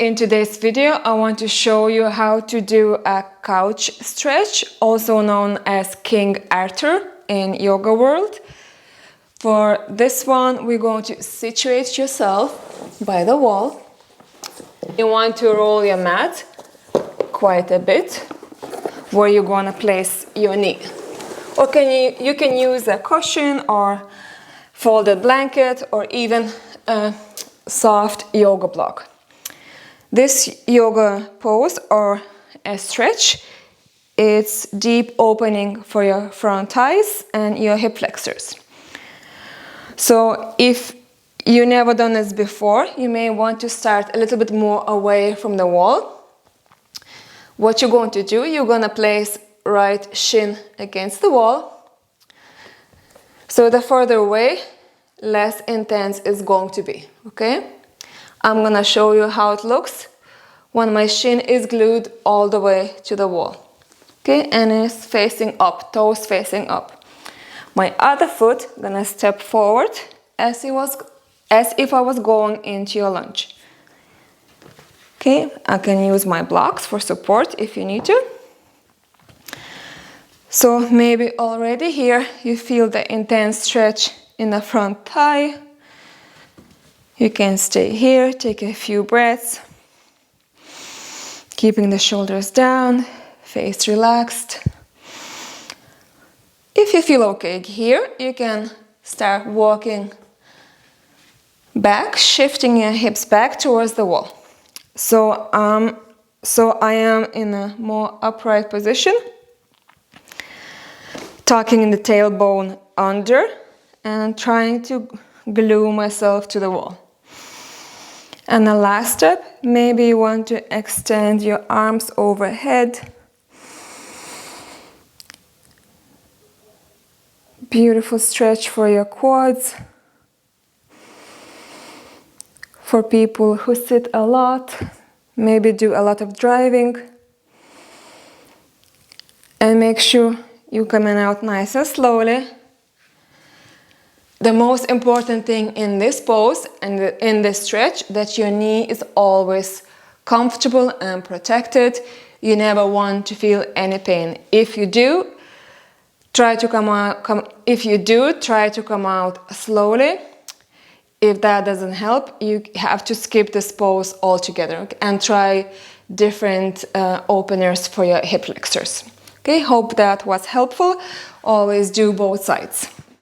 In today's video, I want to show you how to do a couch stretch, also known as King Arthur in yoga world. For this one, we're going to situate yourself by the wall. You want to roll your mat quite a bit, where you're going to place your knee. Or you can use a cushion or folded blanket or even a soft yoga block. This yoga pose or a stretch, it's deep opening for your front thighs and your hip flexors. So if you never done this before, you may want to start a little bit more away from the wall. What you're going to do, you're going to place right shin against the wall. So the further away, less intense it's going to be, okay? I'm going to show you how it looks when my shin is glued all the way to the wall, okay? And it's facing up, toes facing up. My other foot going to step forward as if I was going into your lunge. Okay, I can use my blocks for support if you need to. So maybe already here you feel the intense stretch in the front thigh. You can stay here, take a few breaths, keeping the shoulders down, face relaxed. If you feel okay here, you can start walking back, shifting your hips back towards the wall. So I am in a more upright position, tucking the tailbone under and trying to glue myself to the wall. And the last step, maybe you want to extend your arms overhead. Beautiful stretch for your quads. For people who sit a lot, maybe do a lot of driving. And make sure you're coming out nice and slowly. The most important thing in this pose and in this stretch, that your knee is always comfortable and protected. You never want to feel any pain. If you do, try to come out slowly. If that doesn't help, you have to skip this pose altogether and try different openers for your hip flexors. Okay, hope that was helpful. Always do both sides.